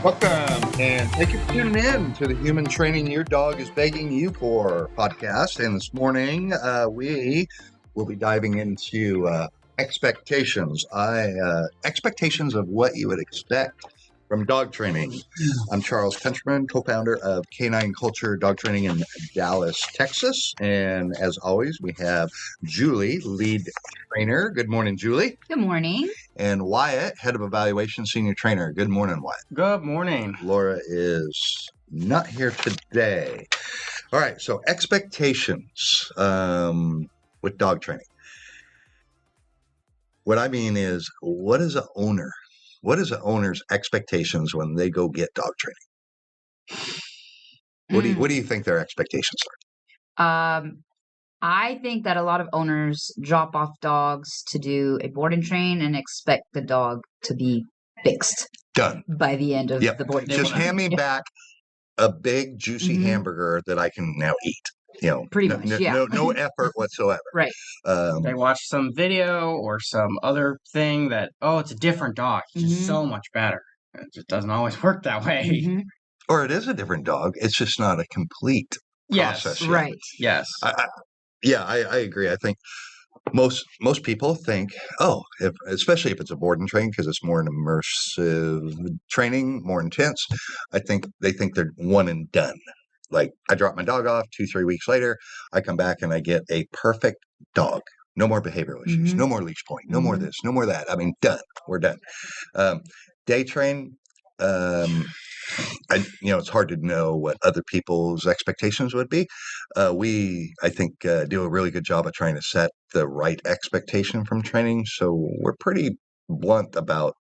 Welcome, and thank you for tuning in to the Human Training Your Dog is Begging You For podcast. And this morning, we will be diving into expectations. Expectations of what you would expect from dog training. I'm Charles Countryman, co-founder of Canine Culture Dog Training in Dallas, Texas. And as always, we have Julie, lead trainer. Good morning, Julie. Good morning. And Wyatt, head of evaluation, senior trainer. Good morning, Wyatt. Good morning. Laura is not here today. All right, so expectations with dog training. What I mean is, what is an owner's expectations when they go get dog training? What do you think their expectations are? I think that a lot of owners drop off dogs to do a board and train and expect the dog to be fixed. Done. By the end of the board and train. Just hand me back a big, juicy hamburger that I can now eat. Pretty much, yeah. No effort whatsoever. Right. They watch some video or some other thing that, it's a different dog. It's just so much better. It just doesn't always work that way. Or it is a different dog. It's just not a complete process yet. Right. Yes. I agree. I think most people think, especially if it's a board and train, because it's more an immersive training, more intense. I think they think they're one and done. Like, I drop my dog off 2-3 weeks later, I come back and I get a perfect dog. No more behavioral issues, no more leash point, no more this, no more that. I mean, done. We're done. Day train, it's hard to know what other people's expectations would be. We, I think, do a really good job of trying to set the right expectation from training. So we're pretty blunt about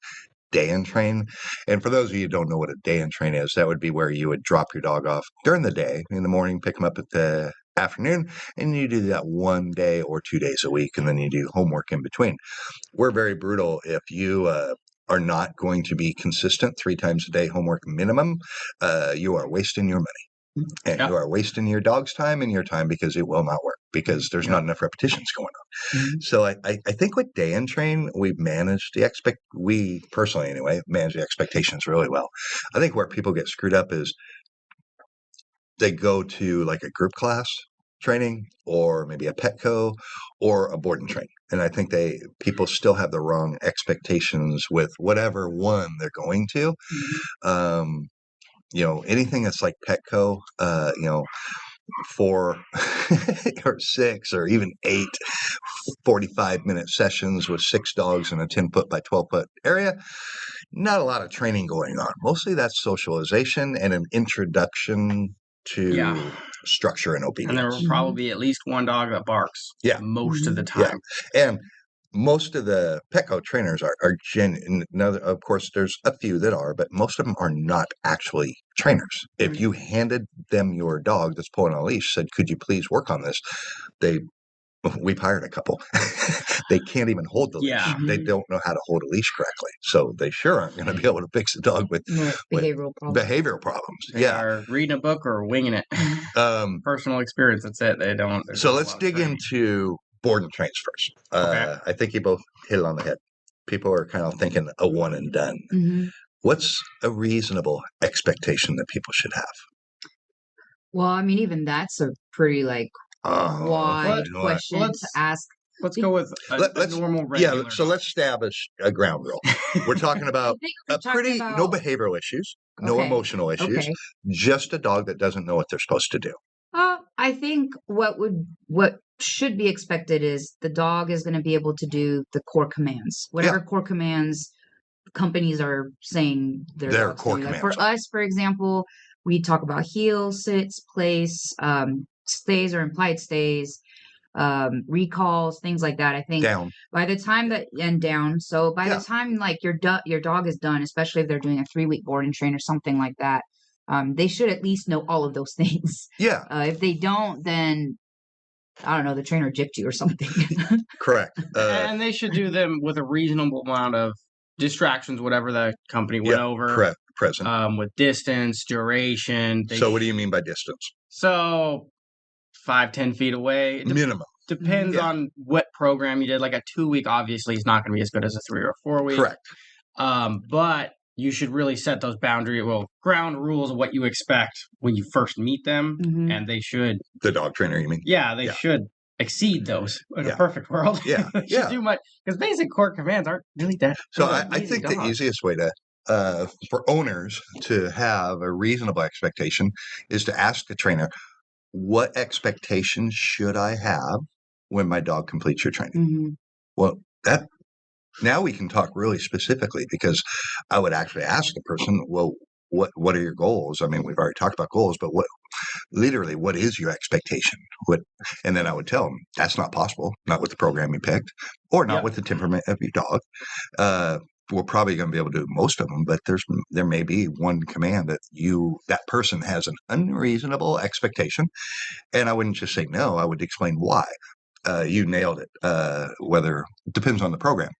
day and train. And for those of you who don't know what a day and train is, that would be where you would drop your dog off during the day in the morning, pick them up at the afternoon, and you do that 1 day or 2 days a week, and then you do homework in between. We're very brutal. If you are not going to be consistent 3 times a day homework minimum, you are wasting your money. And you are wasting your dog's time and your time, because it will not work, because there's not enough repetitions going on. So I think with day and train, we personally anyway, manage the expectations really well. I think where people get screwed up is they go to like a group class training, or maybe a Petco, or a board and train. And I think people still have the wrong expectations with whatever one they're going to. Anything that's like Petco, 4 or 6 or even 8 45-minute sessions with 6 dogs in a 10-foot by 12-foot area. Not a lot of training going on. Mostly that's socialization and an introduction to structure and obedience. And there will probably be at least one dog that barks most of the time. Yeah. And most of the Petco trainers are genuine. Now, of course, there's a few that are, but most of them are not actually trainers. If you handed them your dog that's pulling on a leash, said, "Could you please work on this?" We've hired a couple. They can't even hold the leash. They don't know how to hold a leash correctly. So they sure aren't going to be able to fix a dog with behavioral problems. They are reading a book or winging it. Personal experience. That's it. They don't. So let's dig into board and trains first. I think you both hit it on the head. People are kind of thinking a one and done. What's a reasonable expectation that people should have? Well, I mean, even that's a pretty wide question to ask. Let's go with a normal regular. Yeah, so let's establish a ground rule. We're talking about no behavioral issues, no emotional issues, just a dog that doesn't know what they're supposed to do. I think what should be expected is the dog is going to be able to do the core commands, whatever core commands companies are saying their core commands. For us, for example, we talk about heel, sits, place, stays or implied stays, recalls, things like that. I think by the time down. So by the time your dog is done, especially if they're doing a 3-week board and train or something like that, they should at least know all of those things. Yeah. If they don't, then I don't know, the trainer gypped you or something. Correct. And they should do them with a reasonable amount of distractions, whatever the company went over. Correct. Present. With distance, duration. So what do you mean by distance? So 5-10 feet away. Minimum. depends Yeah. on what program you did. Like a 2-week obviously is not going to be as good as a 3 or 4-week. Correct. But you should really set those ground rules of what you expect when you first meet them, and they should. The dog trainer, you mean? Yeah, they should exceed those in a perfect world. Yeah, They should do much, because basic core commands aren't really that. So I think the easiest way to for owners to have a reasonable expectation is to ask the trainer, what expectations should I have when my dog completes your training? Well, that now we can talk really specifically, because I would actually ask the person, well, what are your goals? I mean, we've already talked about goals, but what is your expectation? And then I would tell them that's not possible, not with the program you picked, or not with the temperament of your dog. We're probably going to be able to do most of them, but there may be one command that person has an unreasonable expectation, and I wouldn't just say no. I would explain why. You nailed it. Whether it depends on the program.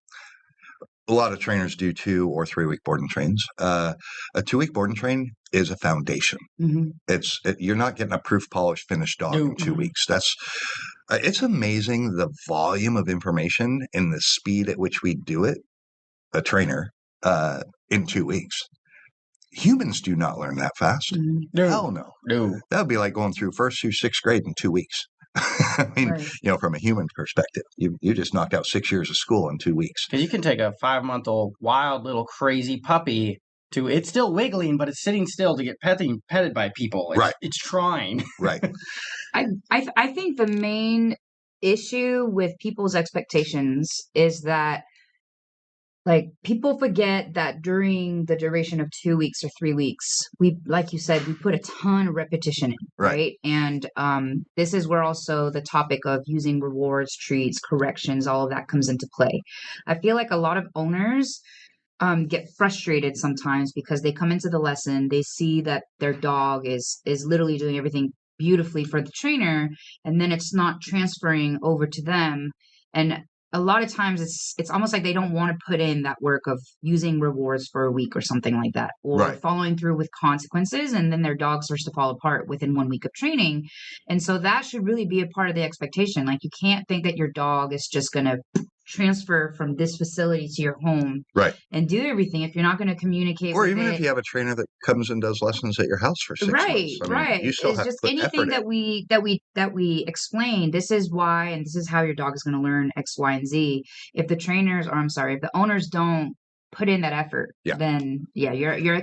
A lot of trainers do 2 or 3 week board and trains. A 2-week board and train is a foundation. You're not getting a proof polished finished dog in 2 weeks. It's amazing the volume of information and the speed at which we do it. A trainer in 2 weeks. Humans do not learn that fast. Hell no. That would be like going through 1st through 6th grade in 2 weeks. I mean, from a human perspective, you just knocked out 6 years of school in 2 weeks. Because you can take a 5-month-old wild little crazy puppy it's still wiggling, but it's sitting still to get petted by people. It's trying. Right. I think the main issue with people's expectations is that, like, people forget that during the duration of 2 weeks or 3 weeks, like you said, we put a ton of repetition in, right? And this is where also the topic of using rewards, treats, corrections, all of that comes into play. I feel like a lot of owners get frustrated sometimes because they come into the lesson, they see that their dog is literally doing everything beautifully for the trainer, and then it's not transferring over to them. And a lot of times it's almost like they don't want to put in that work of using rewards for a week or something like that, or following through with consequences, and then their dog starts to fall apart within 1 week of training. And so that should really be a part of the expectation. Like, you can't think that your dog is just going to transfer from this facility to your home and do everything if you're not going to communicate or with even it. if you have a trainer that comes and does lessons at your house for 6 months. You still It's have just to put anything effort that we explain, this is why, and this is how your dog is going to learn X, Y, and Z. If the owners don't put in that effort, then your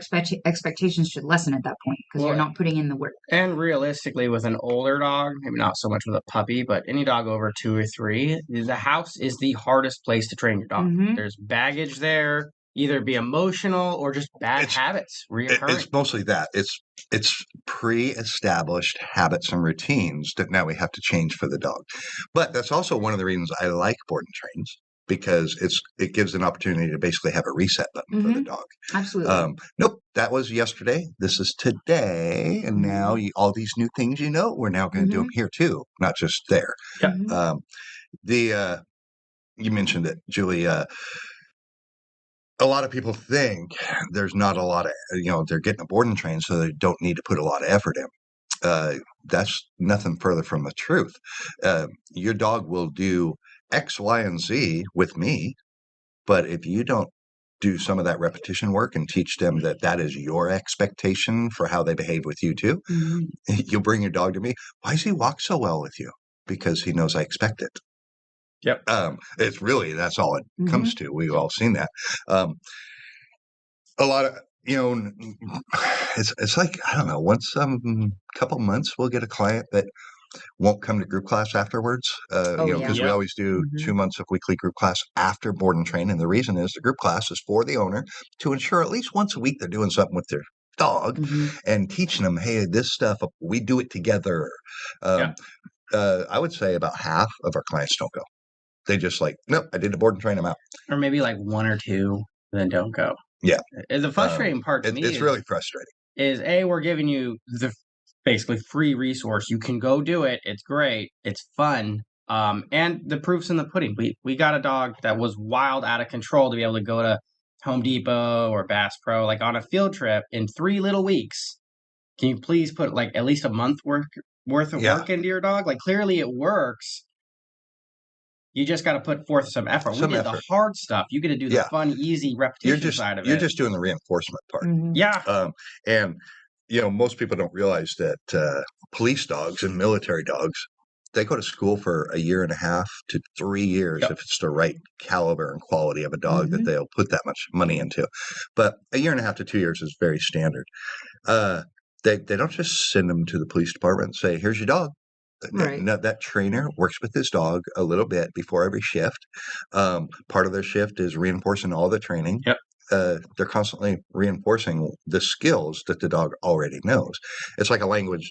expectations should lessen at that point, because you're not putting in the work. And realistically, with an older dog, maybe not so much with a puppy, but any dog over 2 or 3, the house is the hardest place to train your dog. There's baggage there, either be emotional or just bad habits reoccurring. It's mostly that. It's pre-established habits and routines that now we have to change for the dog. But that's also one of the reasons I like board and trains, because it gives an opportunity to basically have a reset button for the dog. Absolutely. Nope, that was yesterday. This is today, and now all these new things, we're now going to do them here too, not just there. You mentioned it, Julie. A lot of people think there's not a lot of, they're getting a board and train, so they don't need to put a lot of effort in. That's nothing further from the truth. Your dog will do X, Y, and Z with me, but if you don't do some of that repetition work and teach them that is your expectation for how they behave with you too, you'll bring your dog to me. Why does he walk so well with you? Because he knows I expect it. Yep. It's really, that's all it comes to. We've all seen that. A lot of, it's like, I don't know, once couple months we'll get a client that won't come to group class afterwards, because we always do 2 months of weekly group class after board and train. And the reason is the group class is for the owner to ensure at least once a week they're doing something with their dog and teaching them, hey, this stuff, we do it together. I would say about half of our clients don't go. They just like, nope, I did the board and train, I'm out. Or maybe like 1 or 2, then don't go. Yeah. The frustrating part to me it's really frustrating. Is we're giving you the basically free resource. You can go do it. It's great. It's fun. And the proof's in the pudding. We got a dog that was wild, out of control, to be able to go to Home Depot or Bass Pro, like on a field trip in 3 little weeks. Can you please put like at least a month worth of work into your dog? Like, clearly it works. You just got to put forth some effort. We did the hard stuff. You get to do the fun, easy repetition side of it. You're just doing the reinforcement part. Yeah. And most people don't realize that police dogs and military dogs, they go to school for 1.5 to 3 years if it's the right caliber and quality of a dog that they'll put that much money into. But 1.5 to 2 years is very standard. They don't just send them to the police department and say, here's your dog. Right. That trainer works with his dog a little bit before every shift. Part of their shift is reinforcing all the training. Yep. They're constantly reinforcing the skills that the dog already knows. It's like a language.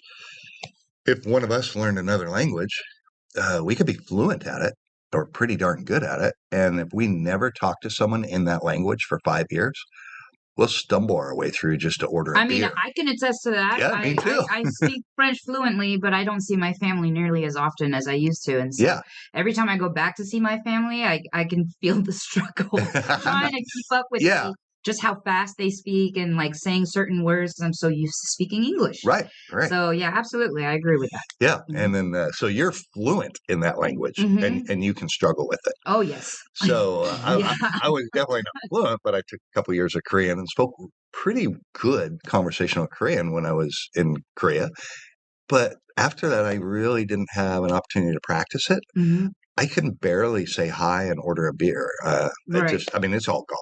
If one of us learned another language, we could be fluent at it or pretty darn good at it. And if we never talk to someone in that language for 5 years, we'll stumble our way through just to order a beer. I can attest to that. Yeah, me too. I speak French fluently, but I don't see my family nearly as often as I used to. And so every time I go back to see my family, I can feel the struggle trying to keep up with just how fast they speak and like saying certain words. I'm so used to speaking English. Right. So yeah, absolutely. I agree with that. Yeah. And then, so you're fluent in that language and you can struggle with it. Oh, yes. So I was definitely not fluent, but I took a couple years of Korean and spoke pretty good conversational Korean when I was in Korea. But after that, I really didn't have an opportunity to practice it. I can barely say hi and order a beer. It's all gone.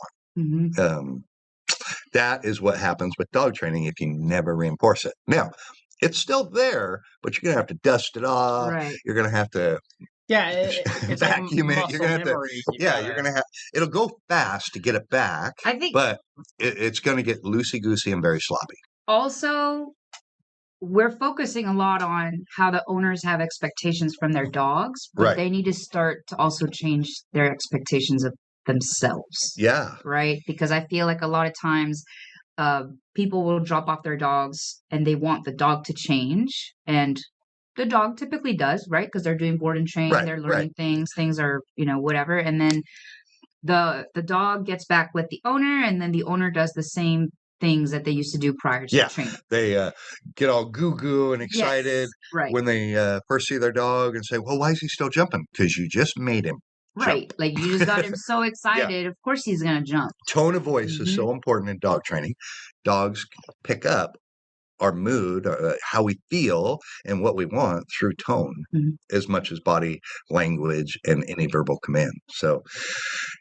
That is what happens with dog training if you never reinforce it. Now, it's still there, but you're going to have to dust it off. Right. You're going to have to it's vacuum like it. You're going to have to, you're going to have, it'll go fast to get it back, but it's going to get loosey-goosey and very sloppy. Also, we're focusing a lot on how the owners have expectations from their dogs, but they need to start to also change their expectations of themselves. Yeah. Right? Because I feel like a lot of times people will drop off their dogs and they want the dog to change. And the dog typically does, right? Because they're doing board and train, they're learning things are, whatever. And then the dog gets back with the owner, and then the owner does the same things that they used to do prior to the training. They get all goo and excited when they first see their dog and say, well, why is he still jumping? Because you just made him jump. Like you just got him so excited. Of course he's going to jump. Tone of voice is so important in dog training. Dogs pick up our mood, how we feel, and what we want through tone as much as body language and any verbal command. So,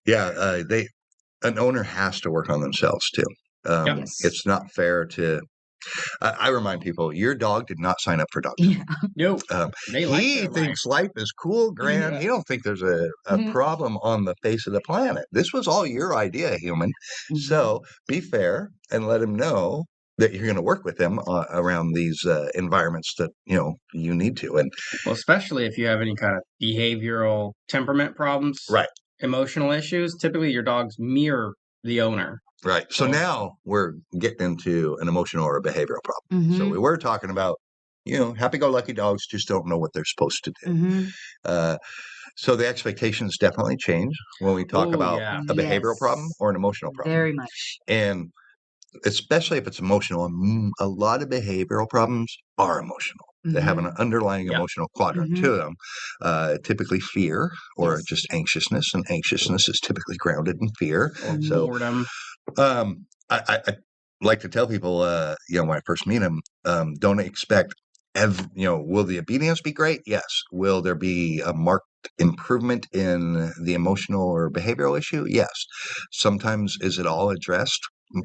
an owner has to work on themselves too. It's not fair to. I remind people, your dog did not sign up for dog training. Nope. He thinks life is cool, grand. He don't think there's a problem on the face of the planet. This was all your idea, human. So be fair and let him know that you're going to work with them around these environments that you need to. And especially if you have any kind of behavioral temperament problems, emotional issues, typically your dogs mirror the owner. Right. So now we're getting into an emotional or a behavioral problem. So we were talking about, happy-go-lucky dogs just don't know what they're supposed to do. So the expectations definitely change when we talk about a behavioral problem or an emotional problem. Very much. And especially if it's emotional, a lot of behavioral problems are emotional. They have an underlying emotional quadrant to them, typically fear or just anxiousness, and anxiousness is typically grounded in fear. Or boredom. I like to tell people, when I first meet them, don't expect, will the obedience be great? Yes. Will there be a marked improvement in the emotional or behavioral issue? Yes. Sometimes is it all addressed?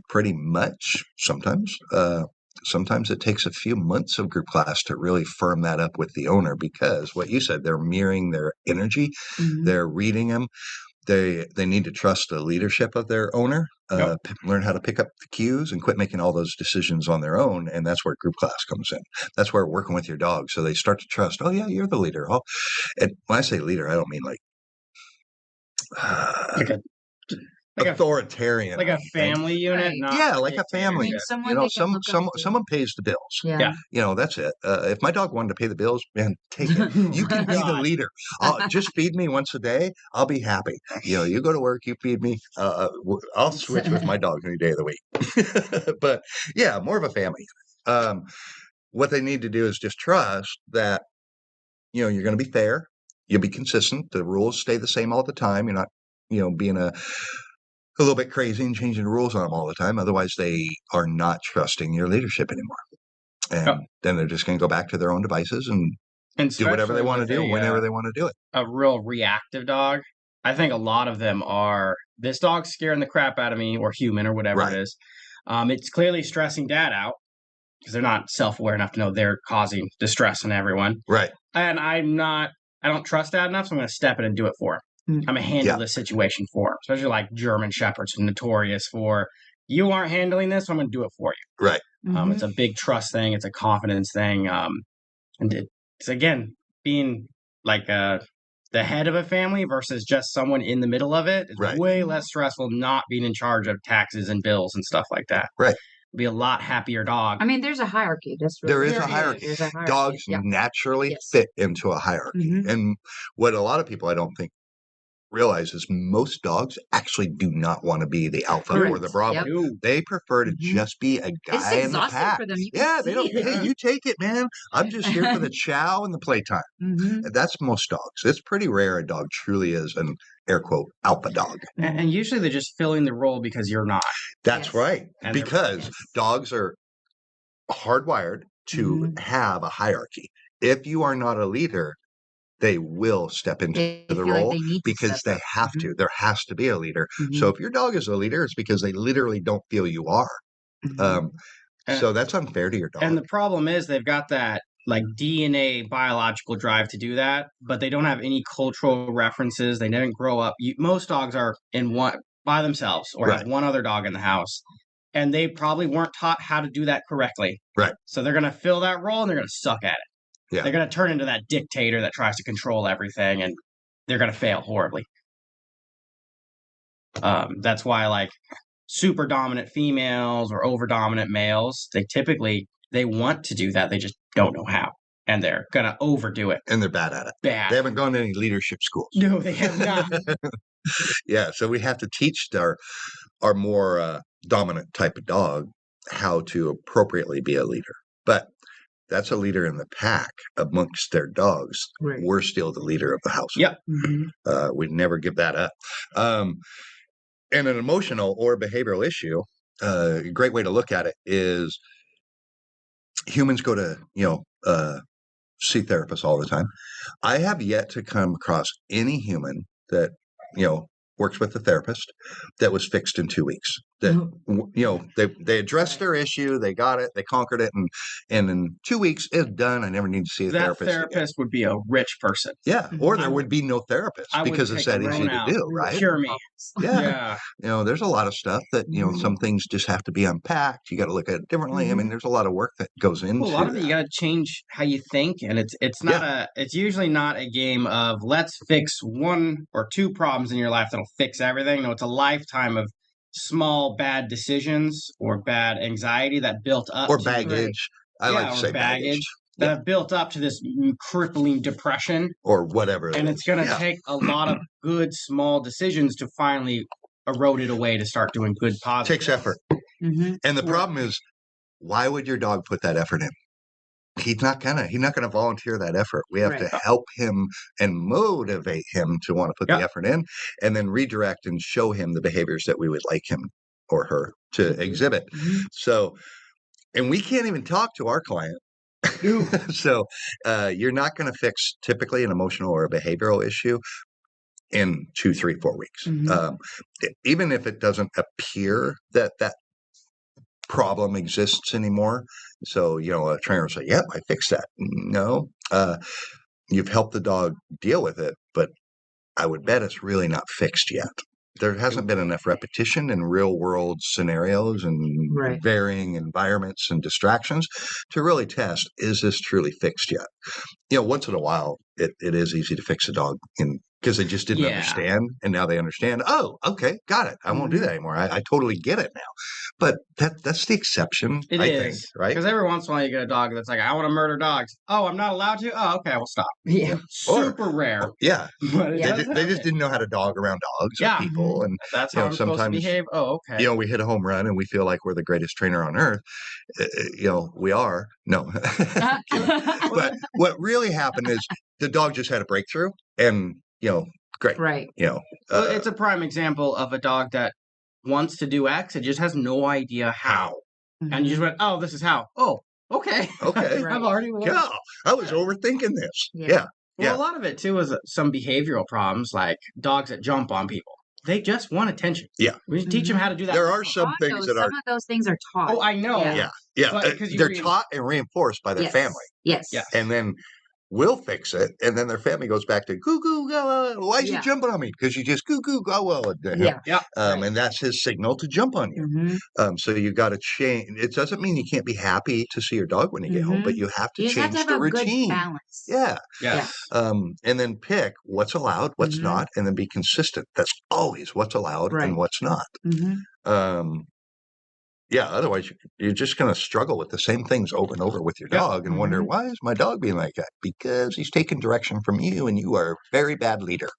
Pretty much. Sometimes it takes a few months of group class to really firm that up with the owner, because what you said, they're mirroring their energy, they're reading them. They need to trust the leadership of their owner, learn how to pick up the cues and quit making all those decisions on their own. And that's where group class comes in. That's where working with your dog. So they start to trust, oh, yeah, you're the leader. And when I say leader, I don't mean like authoritarian. Like a family unit? Like a family unit. Someone pays the bills. That's it. If my dog wanted to pay the bills, man, take it. You can be the leader. Just feed me once a day. I'll be happy. You go to work, you feed me. I'll switch with my dog any day of the week. But more of a family unit. What they need to do is just trust that, you're going to be fair. you'll be consistent. The rules stay the same all the time. You're not, being a little bit crazy and changing the rules on them all the time. Otherwise, they are not trusting your leadership anymore. And then they're just going to go back to their own devices and do whatever they want to do whenever they want to do it. A real reactive dog. I think a lot of them are, this dog's scaring the crap out of me, or human, or whatever it is. It's clearly stressing dad out because they're not self-aware enough to know they're causing distress in everyone. Right. And I don't trust dad enough, so I'm going to step in and do it for him. I'm going to handle this situation for him. Especially like German Shepherds, notorious for, you aren't handling this, so I'm going to do it for you. Right. It's a big trust thing. It's a confidence thing. And it's, again, being like the head of a family versus just someone in the middle of it. It's way less stressful not being in charge of taxes and bills and stuff like that. Right. Be a lot happier dog. I mean, there's a hierarchy. There is a hierarchy. Dogs naturally fit into a hierarchy. And what a lot of people, I don't think, realize is most dogs actually do not want to be the alpha or the bravo. They prefer to just be a guy in the pack. For them. They don't. Hey, you take it, man. I'm just here for the chow and the playtime. That's most dogs. It's pretty rare a dog truly is an air quote alpha dog. And usually they're just filling the role because you're not. That's right. And because dogs are hardwired to have a hierarchy. If you are not a leader, they will step into the role because they have to. There has to be a leader. So if your dog is a leader, it's because they literally don't feel you are. So that's unfair to your dog. And the problem is they've got that like DNA biological drive to do that, but they don't have any cultural references. They didn't grow up. Most dogs are in one by themselves or have one other dog in the house. And they probably weren't taught how to do that correctly. Right. So they're going to fill that role and they're going to suck at it. Yeah. They're going to turn into that dictator that tries to control everything, and they're going to fail horribly. That's why, like, super dominant females or over dominant males, they want to do that. They just don't know how, and they're going to overdo it. And they're bad at it. They haven't gone to any leadership schools. No, they have not. So we have to teach our more dominant type of dog how to appropriately be a leader. But that's a leader in the pack amongst their dogs. Right. We're still the leader of the house. Yep. We'd never give that up. And an emotional or behavioral issue, a great way to look at it is humans go to, see therapists all the time. I have yet to come across any human that, works with a therapist that was fixed in 2 weeks. That they addressed their issue, they got it, they conquered it, and in 2 weeks it's done. I never need to see a therapist. That therapist would be a rich person. Yeah, or there would be no therapist because it's that easy to do, right? Cure me. Yeah. There's a lot of stuff that some things just have to be unpacked. You got to look at it differently. I mean, there's a lot of work that goes into. A lot of it, you got to change how you think, and it's usually not a game of let's fix one or two problems in your life that'll fix everything. No, it's a lifetime of small bad decisions or bad anxiety that built up or baggage. I like to say baggage that have built up to this crippling depression or whatever. And it's going to take a lot of good small decisions to finally erode it away to start doing good positive. Takes effort. And the problem is, why would your dog put that effort in? He's not gonna volunteer that effort. We have to help him and motivate him to want to put the effort in, and then redirect and show him the behaviors that we would like him or her to exhibit. So, and we can't even talk to our client. So you're not going to fix typically an emotional or a behavioral issue in 2, 3, 4 weeks. Even if it doesn't appear that problem exists anymore. So, a trainer will say, yep, I fixed that. No, you've helped the dog deal with it, but I would bet it's really not fixed yet. There hasn't been enough repetition in real world scenarios and varying environments and distractions to really test, is this truly fixed yet? Once in a while, it is easy to fix a dog in because they just didn't Yeah. understand, and now they understand. Oh, okay, got it. I won't do that anymore. I totally get it now. But that's the exception, It I is. think, right? Because every once in a while you get a dog that's like, I want to murder dogs. Oh, I'm not allowed to? Oh, okay, I will stop. Yeah. Super rare. Yeah, But it does they just happen. didn't know how to dog around dogs or Yeah. people, and That's how I'm supposed to sometimes behave. Oh, okay. we hit a home run and we feel like we're the greatest trainer on earth. We are. No. But what really happened is the dog just had a breakthrough, and great. Right. Well, it's a prime example of a dog that wants to do X. It just has no idea how. And you just went, oh, this is how. Oh, okay. Okay. Right. I've already learned. Yeah, I was overthinking this. Yeah. Well, a lot of it too is some behavioral problems, like dogs that jump on people. They just want attention. Yeah. We teach them how to do that. There are some things that some of those things are taught. Oh, I know. Yeah. But 'cause They're taught and reinforced by their Yes. family. Yes. And then we'll fix it, and then their family goes back to goo goo go. Why is he jumping on me? Because you just goo goo go well. Yeah. Right. And that's his signal to jump on you. So you got to change. It doesn't mean you can't be happy to see your dog when you get home, but you have to change have to the have a routine. good balance. Yeah. Yes. And then pick what's allowed, what's not, and then be consistent. That's always what's allowed and what's not. Otherwise you're just going to struggle with the same things over and over with your dog and wonder, why is my dog being like that? Because he's taking direction from you, and you are a very bad leader.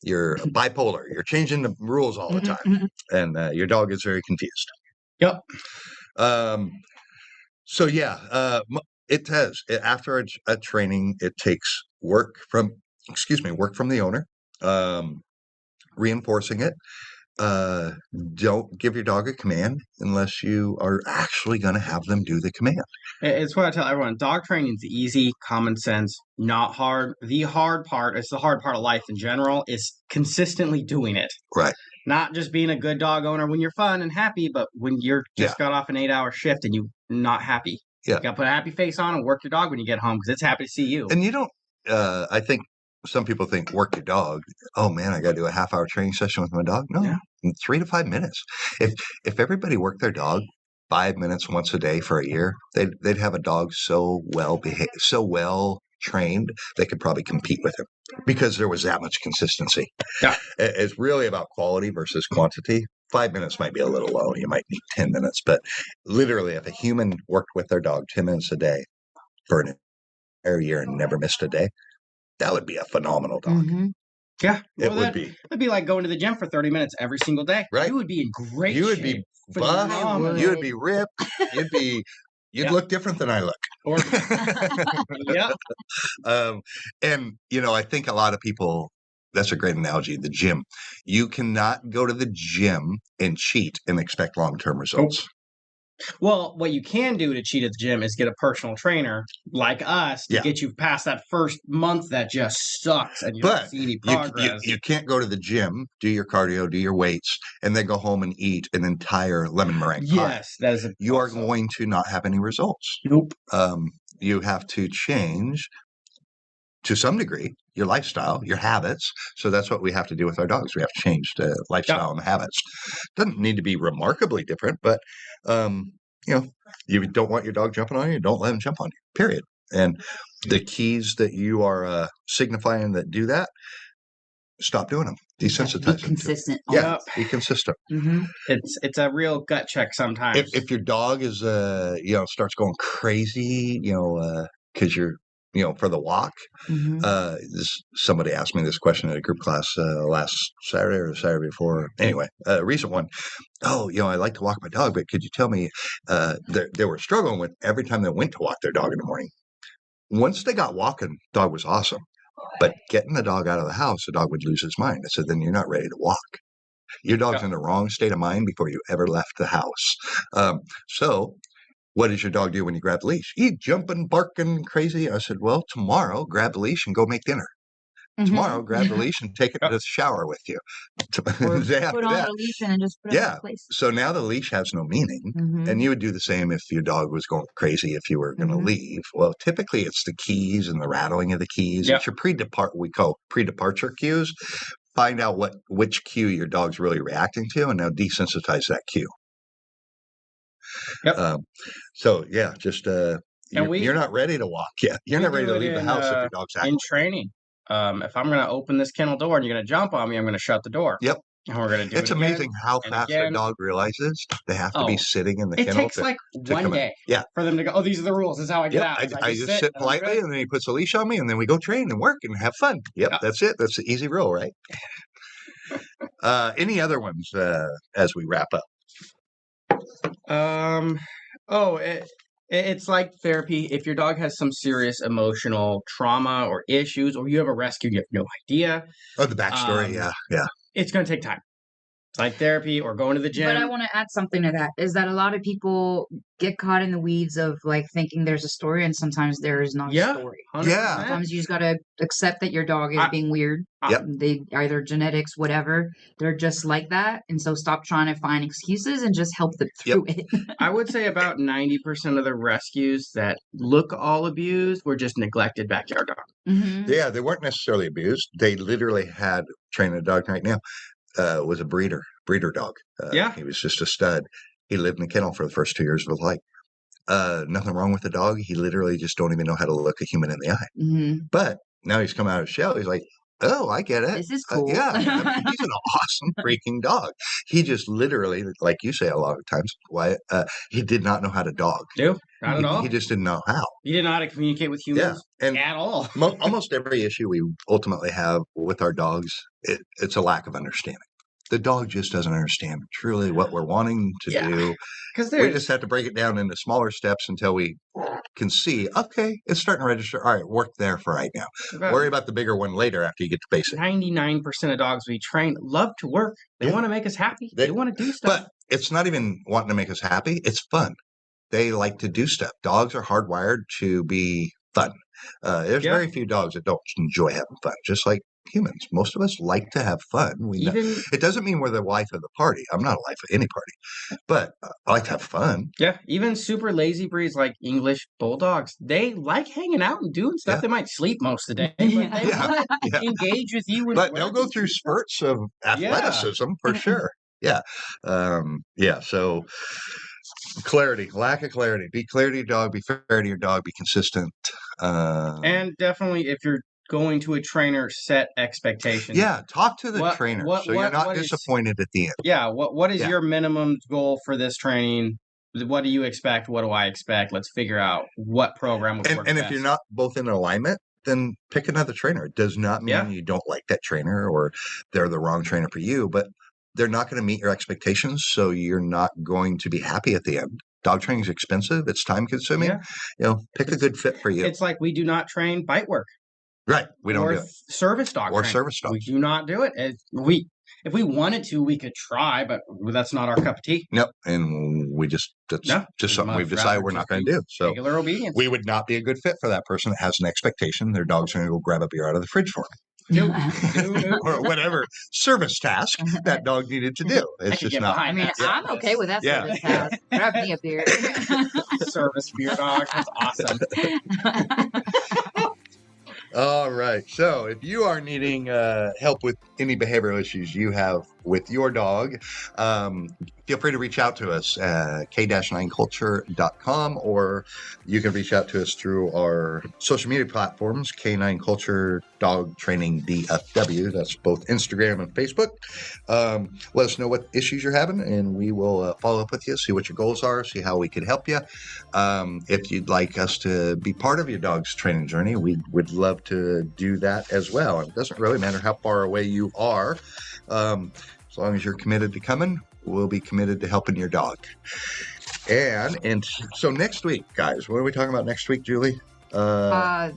You're bipolar. You're changing the rules all the time, and your dog is very confused. Yep. It does. After a training, it takes work from the owner, reinforcing it. Don't give your dog a command unless you are actually going to have them do the command. It's what I tell everyone. Dog training is easy, common sense, not hard. The hard part, it's the hard part of life in general, is consistently doing it. Right. Not just being a good dog owner when you're fun and happy, but when you're just got off an 8-hour shift and you're not happy. Yeah. You got to put a happy face on and work your dog when you get home because it's happy to see you. And you don't, I think some people think work your dog. Oh man, I got to do a half-hour training session with my dog. No, 3 to 5 minutes. If everybody worked their dog 5 minutes once a day for a year, they'd have a dog so well behaved, so well trained, they could probably compete with him because there was that much consistency. Yeah. It's really about quality versus quantity. 5 minutes might be a little low. You might need 10 minutes, but literally if a human worked with their dog 10 minutes a day for an entire year and never missed a day, that would be a phenomenal dog. Yeah. It would be. It'd be like going to the gym for 30 minutes every single day. Right. You would be in great shape. You would be buff. You would be ripped. You'd look different than I look. And, I think a lot of people, that's a great analogy, the gym. You cannot go to the gym and cheat and expect long-term results. Well, what you can do to cheat at the gym is get a personal trainer like us to get you past that first month that just sucks and you don't see any progress. You can't go to the gym, do your cardio, do your weights, and then go home and eat an entire lemon meringue pie. Yes, that is. You are going to not have any results. Nope. You have to change, to some degree, your lifestyle, your habits. So that's what we have to do with our dogs. We have to change the lifestyle and habits. Doesn't need to be remarkably different, but you don't want your dog jumping on you, don't let him jump on you, period. And the keys that you are signifying that do that, stop doing them. Desensitize them. Be consistent. Yeah, be consistent. It's a real gut check sometimes. If your dog is starts going crazy, because you're for the walk. Somebody asked me this question at a group class last Saturday or the Saturday before. Anyway, a recent one. Oh, I like to walk my dog, but could you tell me they were struggling with every time they went to walk their dog in the morning. Once they got walking, dog was awesome. But getting the dog out of the house, the dog would lose his mind. I said, then you're not ready to walk. Your dog's in the wrong state of mind before you ever left the house. So what does your dog do when you grab the leash? He's jumping, barking, crazy. I said, well, tomorrow, grab the leash and go make dinner. Tomorrow, grab the leash and take it to the shower with you. Or put on a leash and just put it in place. So now the leash has no meaning. And you would do the same if your dog was going crazy if you were going to leave. Well, typically it's the keys and the rattling of the keys. It's your we call pre-departure cues. Find out which cue your dog's really reacting to, and now desensitize that cue. Just you're not ready to walk yet. You're not ready to leave the house if your dog's acting. In training, if I'm going to open this kennel door and you're going to jump on me, I'm going to shut the door. Yep. And we're going to do It's it again amazing how and fast again. a dog realizes they have to be sitting in the It kennel. takes like to one come in. day Yeah. for them to go, oh, these are the rules. This is how I get Yep. out. So I just sit politely, and then he puts a leash on me, and then we go train and work and have fun. Yep, that's it. That's the easy rule, right? Any other ones as we wrap up? It's like therapy. If your dog has some serious emotional trauma or issues, or you have a rescue, you have no idea. Oh, the backstory. Yeah. It's going to take time. It's like therapy or going to the gym. But I want to add something to that, is that a lot of people get caught in the weeds of like thinking there's a story, and sometimes there is not a story. 100%. Yeah. Sometimes you just got to accept that your dog is being weird. Yep. They either genetics, whatever. They're just like that. And so stop trying to find excuses and just help them through it. I would say about 90% of the rescues that look all abused were just neglected backyard dogs. Mm-hmm. Yeah, they weren't necessarily abused. They literally had training a dog right now. Was a breeder dog. He was just a stud. He lived in the kennel for the first 2 years of his life. Nothing wrong with the dog. He literally just don't even know how to look a human in the eye. Mm-hmm. But now he's come out of shell. He's like, oh, I get it. This is cool. Yeah, he's an awesome freaking dog. He just literally, like you say a lot of times, Wyatt, he did not know how to dog. No, not at all. He just didn't know how. He didn't know how to communicate with humans at all. Almost every issue we ultimately have with our dogs, it's a lack of understanding. The dog just doesn't understand truly what we're wanting to do. We just have to break it down into smaller steps until we can see, okay, it's starting to register. All right, work there for right now. Worry about the bigger one later after you get to basic. 99% of dogs we train love to work. They want to make us happy. They want to do stuff. But it's not even wanting to make us happy. It's fun. They like to do stuff. Dogs are hardwired to be fun. There's very few dogs that don't enjoy having fun, just like humans. Most of us like to have fun. It doesn't mean we're the life of the party. I'm not a life of any party, but I like to have fun. Yeah, even super lazy breeds like English bulldogs, they like hanging out and doing stuff. They might sleep most of the day, but they want to engage with you. But they'll go through spurts of athleticism for sure. Yeah. So clarity, lack of clarity. Be clear to your dog. Be fair to your dog. Be consistent. And definitely, if you're going to a trainer, set expectations. Yeah, talk to the trainer so you're not disappointed at the end. Yeah, what is your minimum goal for this training? What do you expect? What do I expect? Let's figure out what program would work and best. If you're not both in alignment, then pick another trainer. It does not mean you don't like that trainer or they're the wrong trainer for you, but they're not going to meet your expectations, so you're not going to be happy at the end. Dog training is expensive. It's time consuming. Pick a good fit for you. It's like we do not train bite work. Right. We don't do it. Service dog or training. Service dog. We do not do it. If we wanted to, we could try, but that's not our cup of tea. Nope. And we just something we've decided we're not going to do. So regular obedience. We would not be a good fit for that person that has an expectation their dog's going to go grab a beer out of the fridge for them. Or whatever service task that dog needed to do. It's just not. I mean, I'm okay with that service task. Grab me a beer. Service beer dog. That's awesome. All right. So if you are needing help with any behavioral issues you have with your dog, feel free to reach out to us at k-9culture.com, or you can reach out to us through our social media platforms, K9 Culture Dog Training DFW. That's both Instagram and Facebook. Let us know what issues you're having, and we will follow up with you, see what your goals are, see how we can help you. If you'd like us to be part of your dog's training journey, we would love to do that as well. It doesn't really matter how far away you are. As long as you're committed to coming, we'll be committed to helping your dog. And so next week, guys, what are we talking about next week, Julie? How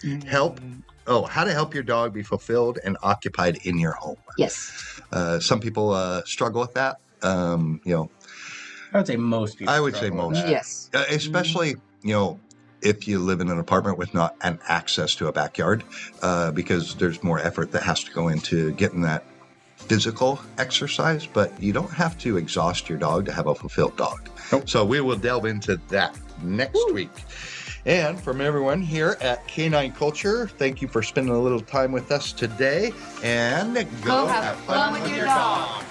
to help your dog be fulfilled and occupied in your home. Yes. Some people struggle with that. I would say most people. I would say most. Yes. Especially, if you live in an apartment with not an access to a backyard, because there's more effort that has to go into getting that physical exercise, but you don't have to exhaust your dog to have a fulfilled dog. Nope. So we will delve into that next week. And from everyone here at K9 Culture, thank you for spending a little time with us today, and go have fun with your dog.